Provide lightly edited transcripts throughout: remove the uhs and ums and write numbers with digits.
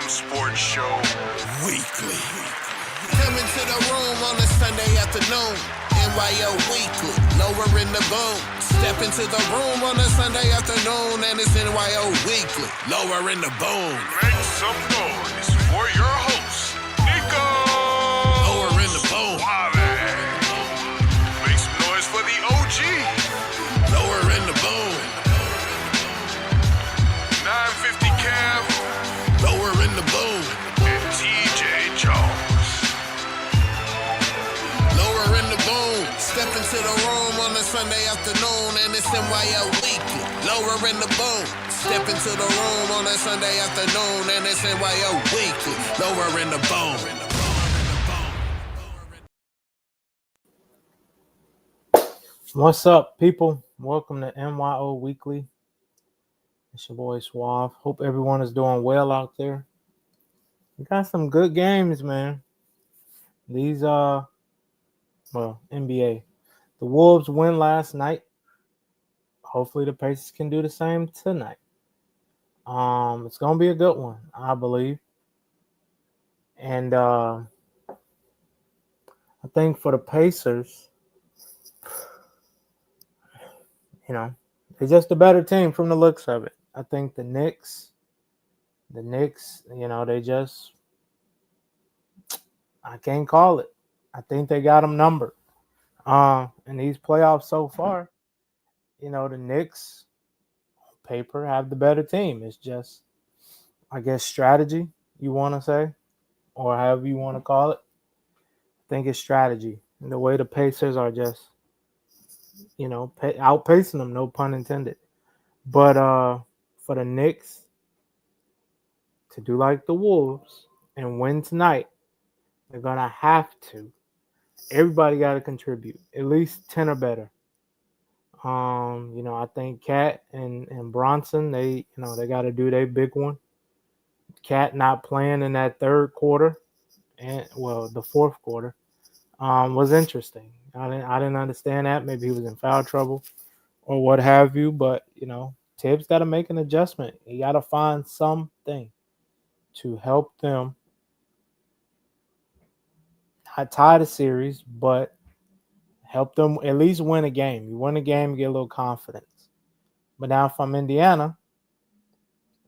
Sports Show Weekly. Coming to the room on a Sunday afternoon. Nyo Weekly, lower in the boom. Step into the room on a Sunday afternoon, and it's Nyo Weekly, lower in the boom. Make some noise for your host, Nico. Lower in the boom. Make some noise for the OG. Lower in the boom. 950 Cav. Lower in the boom. And TJ Jones. Lower in the boom. Step into the room on a Sunday afternoon, and it's Nyo Weekly, lower in the boom. Step into the room on a Sunday afternoon, and it's Nyo Weekly, lower in the boom. What's up, people? Welcome to Nyo Weekly. It's your boy Suave. Hope everyone is doing well out there. We got some good games, man. These NBA. The Wolves win last night. Hopefully the Pacers can do the same tonight. It's gonna be a good one, I believe. And I think for the Pacers, they're just a better team from the looks of it. I think the Knicks, I can't call it. I think they got them numbered. In these playoffs so far, the Knicks, on paper, have the better team. It's just, I guess, strategy, you want to say, or however you want to call it. I think it's strategy. And the way the Pacers are just, outpacing them, no pun intended. But for the Knicks to do like the Wolves and win tonight, they're going to have to. Everybody got to contribute, at least 10 or better. I think Cat and Bronson, they got to do their big one. Cat not playing in that third quarter, the fourth quarter, was interesting. I didn't understand that. Maybe he was in foul trouble or what have you. But Tibbs got to make an adjustment. He got to find something to help them not tie the series, but help them at least win a game. You win a game, you get a little confidence. But now if I'm Indiana,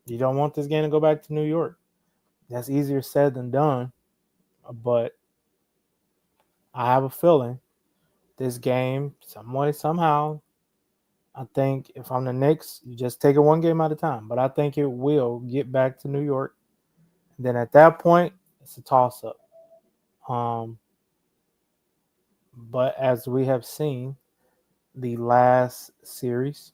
you don't want this game to go back to New York. That's easier said than done. But I have a feeling this game, some way, somehow, I think if I'm the Knicks, you just take it one game at a time. But I think it will get back to New York. And then at that point, it's a toss-up. But as we have seen, the last series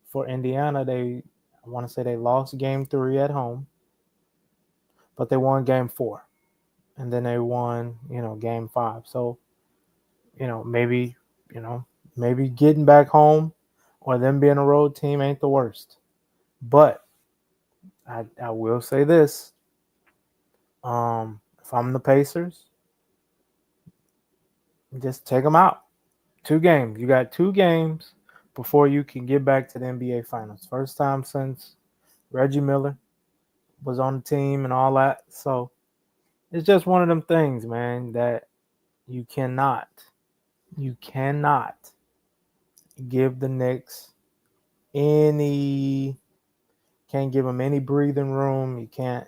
for Indiana, I want to say they lost game 3 at home, but they won game 4. And then they won, game 5. So, maybe getting back home or them being a road team ain't the worst. But I will say this. If I'm the Pacers, just take them out. 2 games. You got 2 games before you can get back to the NBA Finals. First time since Reggie Miller was on the team and all that. So it's just one of them things, man, that you cannot give the Knicks can't give them any breathing room. You can't.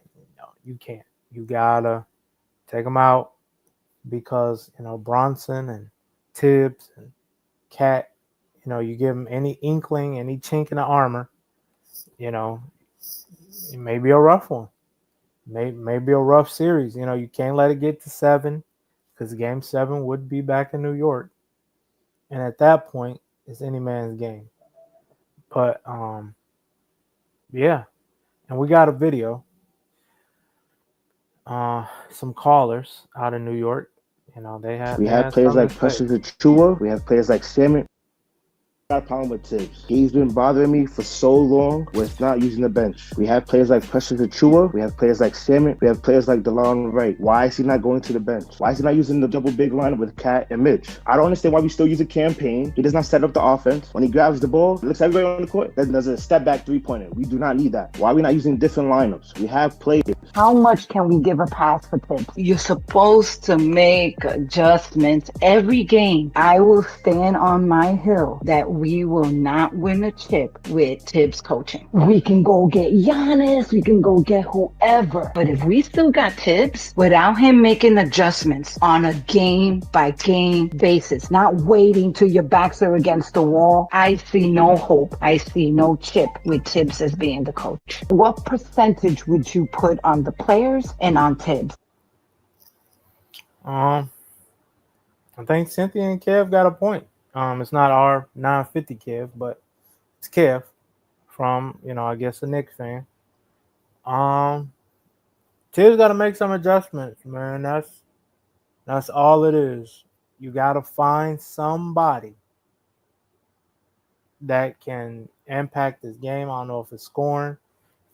You gotta take them out because, Bronson and Tibbs and Cat, you give them any inkling, any chink in the armor, it may be a rough one. Maybe a rough series. You can't let it get to 7 because game 7 would be back in New York. And at that point, it's any man's game. But, yeah. And we got a video. Some callers out of New York. We have players like Precious Achua. We have players like Salmon. got a problem with Tibbs. He's been bothering me for so long with not using the bench. We have players like Precious Achua, we have players like Salmon, we have players like DeLon Wright. Why is he not going to the bench? Why is he not using the double big lineup with Cat and Mitch? I don't understand why we still use a campaign. He does not set up the offense. When he grabs the ball, he looks everybody on the court. Then does a step back 3-pointer. We do not need that. Why are we not using different lineups? We have players. How much can we give a pass for Tibbs? You're supposed to make adjustments every game. I will stand on my hill that we will not win a chip with Tibbs coaching. We can go get Giannis, we can go get whoever. But if we still got Tibbs, without him making adjustments on a game by game basis, not waiting till your backs are against the wall, I see no hope. I see no chip with Tibbs as being the coach. What percentage would you put on the players and on Tibbs? I think Cynthia and Kev got a point. It's not our 950 Kev, but it's Kev from, I guess a Knicks fan. Tibbs got to make some adjustments, man. That's all it is. You got to find somebody that can impact this game. I don't know if it's scoring.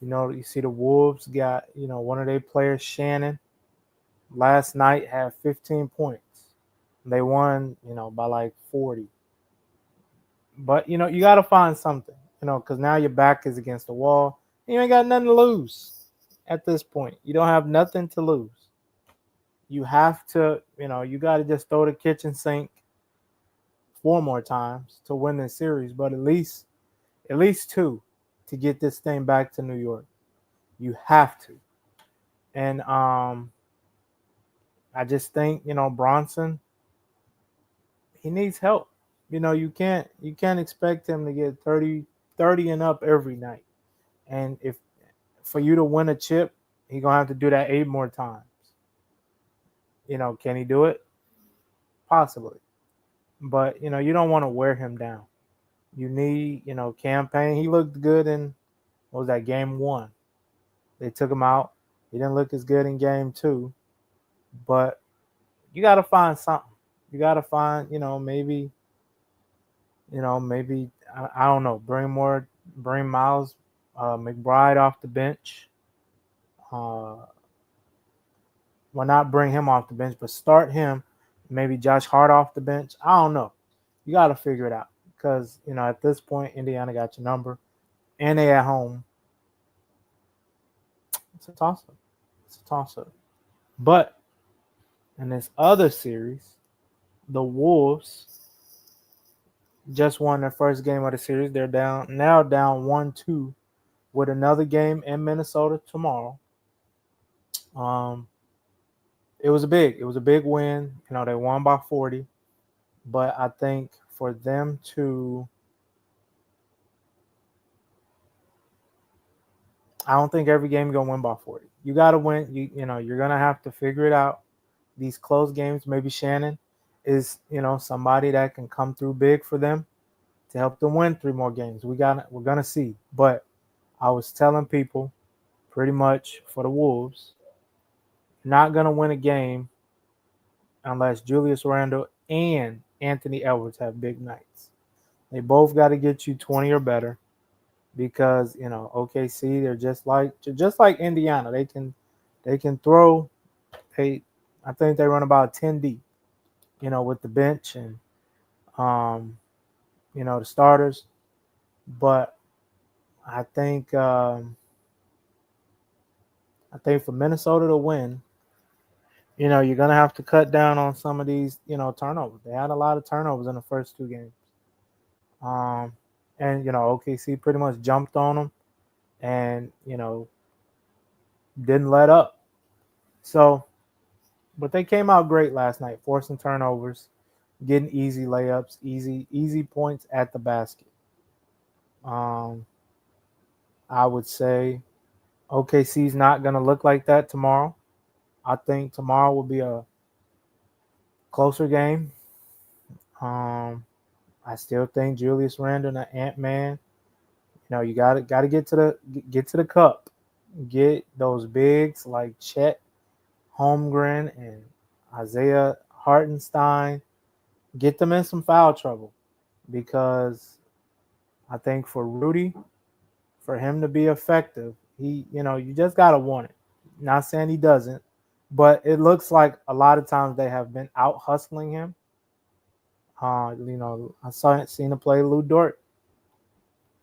You see the Wolves got, one of their players, Shannon, last night had 15 points. They won, by like 40. But, you got to find something, because now your back is against the wall. You ain't got nothing to lose at this point. You don't have nothing to lose. You have to, you got to just throw the kitchen sink 4 more times to win this series, but at least 2 to get this thing back to New York. You have to. And I just think, Bronson, he needs help. You can't expect him to get 30 and up every night. And if for you to win a chip, he's going to have to do that 8 more times. Can he do it? Possibly. But, you don't want to wear him down. You need, campaign. He looked good in, what was that, game 1. They took him out. He didn't look as good in game 2. But you got to find something. You got to find, maybe, I don't know, bring Miles McBride off the bench. Well, not bring him off the bench, but start him. Maybe Josh Hart off the bench. I don't know. You got to figure it out because, at this point, Indiana got your number and they at home. It's a toss-up. But in this other series, the Wolves just won their first game of the series. They're down 1-2 with another game in Minnesota tomorrow. It was a big win. They won by 40. But I think for them to I don't think every game you're gonna win by 40. You gotta win. You're gonna have to figure it out. These close games, maybe Shannon is, somebody that can come through big for them to help them win 3 more games. We're gonna see. But I was telling people pretty much for the Wolves, not gonna win a game unless Julius Randle and Anthony Edwards have big nights. They both got to get you 20 or better because, OKC, they're just like Indiana. They can throw. I think they run about 10 deep, with the bench and the starters. But I think for Minnesota to win, you're going to have to cut down on some of these, turnovers. They had a lot of turnovers in the first 2 games. And, OKC pretty much jumped on them and, didn't let up. So, but they came out great last night, forcing turnovers, getting easy layups, easy points at the basket. I would say OKC's not going to look like that tomorrow. I think tomorrow will be a closer game. I still think Julius Randle and Ant-Man, you got to get to the cup. Get those bigs like Chet Holmgren and Isaiah Hartenstein. Get them in some foul trouble because I think for Rudy, for him to be effective, you just gotta want it. Not saying he doesn't, but it looks like a lot of times they have been out hustling him. I seen him play Lou Dort,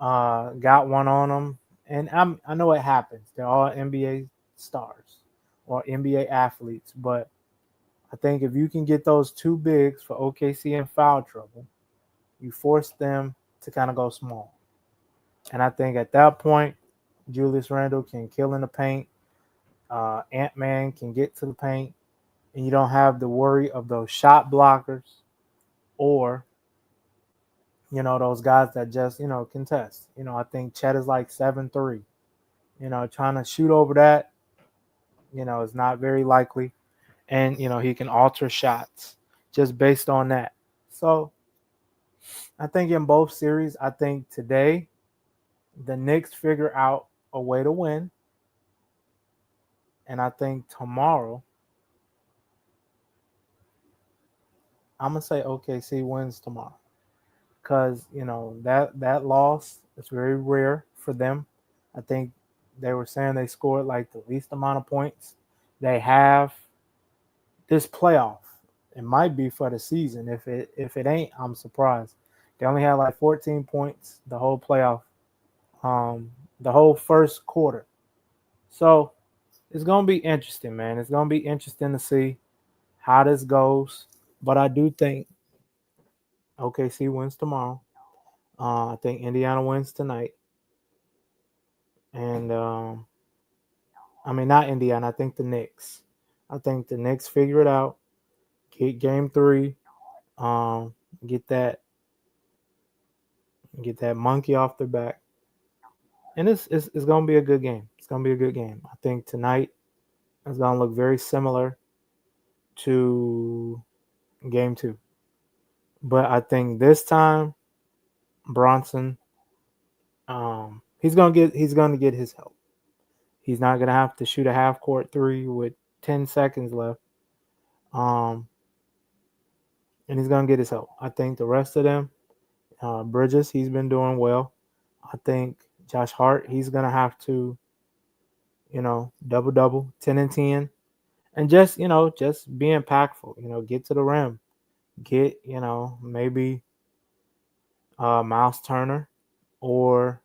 got one on him, and I know it happens. They're all NBA stars or NBA athletes, but I think if you can get those two bigs for OKC in foul trouble, you force them to kind of go small. And I think at that point, Julius Randle can kill in the paint. Ant-Man can get to the paint, and you don't have the worry of those shot blockers or those guys that just contest. I think Chet is like 7'3". Trying to shoot over that, is not very likely, and he can alter shots just based on that. So I think in both series, I think today the Knicks figure out a way to win, and I think tomorrow I'm gonna say OKC wins tomorrow because that loss is very rare for them. I think they were saying they scored like the least amount of points they have this playoff. It might be for the season. If it ain't, I'm surprised. They only had like 14 points the whole playoff, the whole first quarter. So it's gonna be interesting, man. It's gonna be interesting to see how this goes. But I do think OKC wins tomorrow. I think Indiana wins tonight, and I mean not Indiana. I think the Knicks. I think the Knicks figure it out. Get game 3. Um, get that monkey off their back, and it's gonna be a good game. It's gonna be a good game. I think tonight is gonna look very similar to game 2, but I think this time Bronson, he's gonna get his help. He's not gonna have to shoot a half court 3 with 10 seconds left. And he's gonna get his help. I think the rest of them, Bridges, he's been doing well. I think Josh Hart, he's gonna have to, double, 10 and 10, and just be impactful. Get to the rim, get maybe Miles Turner or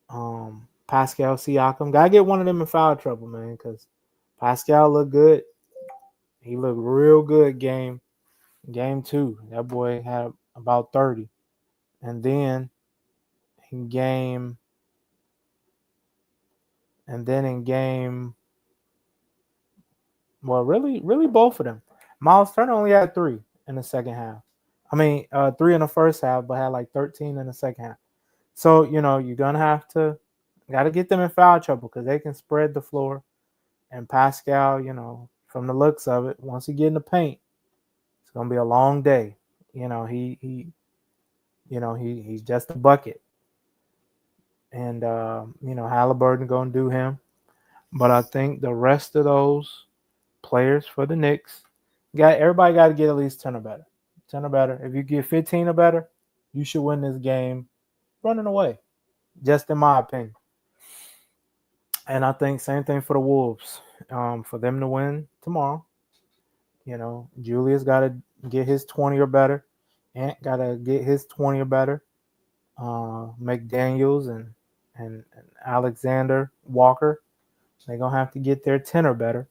Pascal Siakam. Gotta get one of them in foul trouble, man, because Pascal looked good. He looked real good game 2. That boy had about 30. And then in game well, really both of them. Miles Turner only had 3 in the second half. I mean, 3 in the first half, but had like 13 in the second half. So, you're going to got to get them in foul trouble because they can spread the floor. And Pascal, from the looks of it, once he get in the paint, it's going to be a long day. He's just a bucket. And, Halliburton going to do him. But I think the rest of those players for the Knicks, everybody got to get at least 10 or better. 10 or better. If you get 15 or better, you should win this game running away, just in my opinion. And I think same thing for the Wolves. For them to win tomorrow, Julius got to get his 20 or better. Ant got to get his 20 or better. McDaniels and Alexander Walker, they're going to have to get their 10 or better.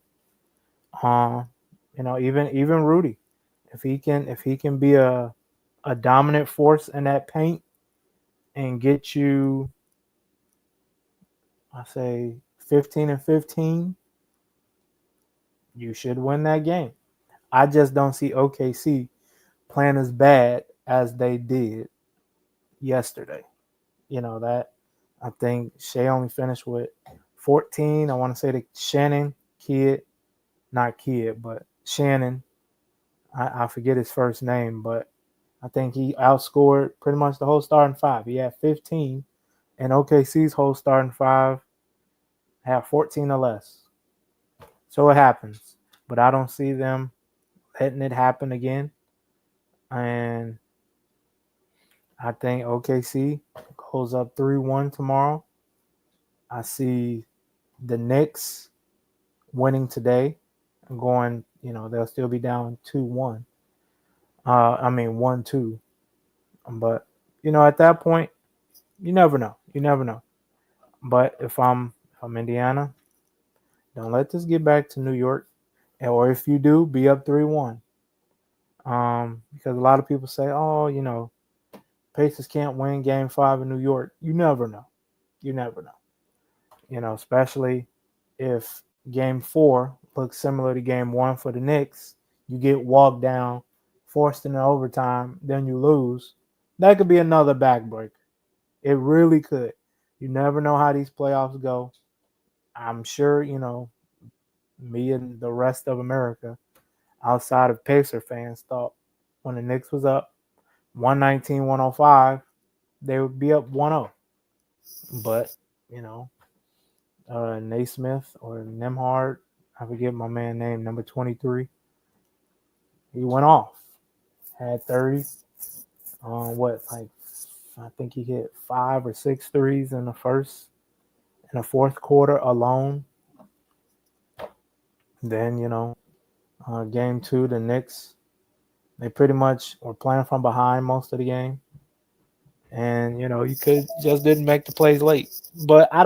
Even Rudy, if he can be a dominant force in that paint and get you, I say 15 and 15, you should win that game. I just don't see OKC playing as bad as they did yesterday. That I think Shea only finished with 14. I want to say the Shannon kid, not kid, but Shannon. I forget his first name, but I think he outscored pretty much the whole starting 5. He had 15, and OKC's whole starting 5 had 14 or less. So it happens, but I don't see them letting it happen again. And I think OKC goes up 3-1 tomorrow. I see the Knicks winning today and going, they'll still be down 2-1. 1-2. But, at that point, you never know. You never know. But if I'm Indiana, don't let this get back to New York. Or if you do, be up 3-1. Because a lot of people say, Pacers can't win game 5 in New York. You never know. You never know. Especially if game 4 looks similar to game 1 for the Knicks. You get walked down, forced into overtime, then you lose. That could be another backbreaker. It really could. You never know how these playoffs go. I'm sure, me and the rest of America outside of Pacer fans thought when the Knicks was up 119-105, they would be up 1-0. But, Naismith or Nemhard, I forget my man name, number 23, he went off. Had 30. I think he hit 5 or 6 threes in the fourth quarter alone. Then, game 2, the Knicks, they pretty much were playing from behind most of the game. And, you just didn't make the plays late. But I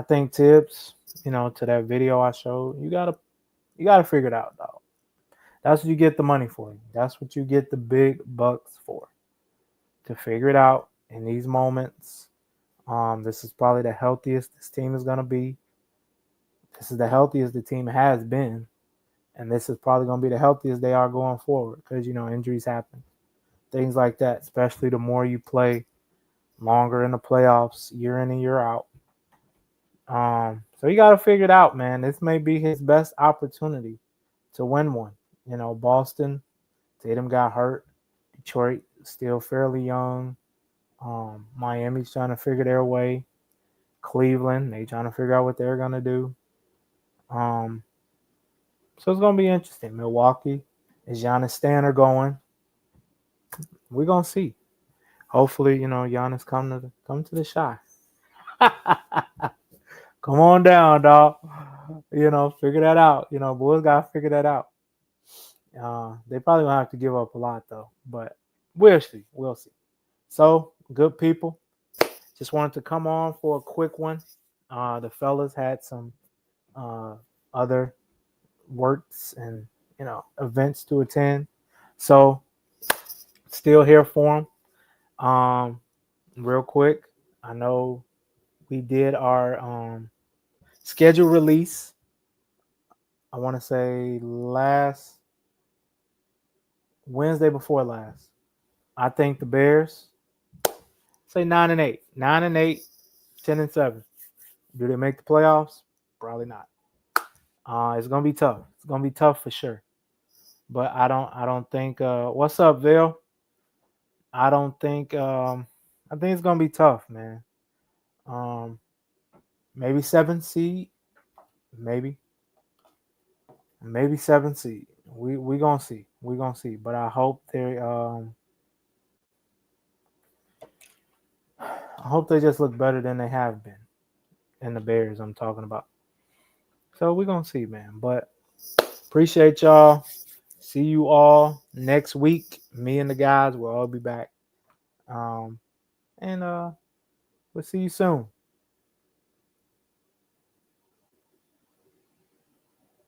think Tibbs, to that video I showed, you gotta figure it out, dog. That's what you get the money for. That's what you get the big bucks for. To figure it out in these moments. This is probably the healthiest this team is gonna be. This is the healthiest the team has been. And this is probably going to be the healthiest they are going forward because, injuries happen. Things like that, especially the more you play longer in the playoffs, year in and year out. So you got to figure it out, man. This may be his best opportunity to win one. Boston, Tatum got hurt. Detroit, still fairly young. Miami's trying to figure their way. Cleveland, they trying to figure out what they're going to do. So it's going to be interesting. Milwaukee, is Giannis staying or going? We're going to see. Hopefully, Giannis come to the shot. Come on down, dog. Figure that out. Boys got to figure that out. They probably going to have to give up a lot, though. But we'll see. We'll see. So, good people. Just wanted to come on for a quick one. The fellas had some other works and events to attend, so still here for them. Real quick, I know we did our schedule release, I want to say last Wednesday before last. I think the Bears say 9-8, 10-7. Do they make the playoffs? Probably not. It's gonna be tough. It's gonna be tough for sure. But I don't think. What's up, Vale? I don't think. I think it's gonna be tough, man. Maybe 7 seed. Maybe 7 seed. We gonna see. We gonna see. But I hope they. I hope they just look better than they have been. And the Bears I'm talking about. So we're gonna see, man. But appreciate y'all. See you all next week. Me and the guys will all be back. And we'll see you soon.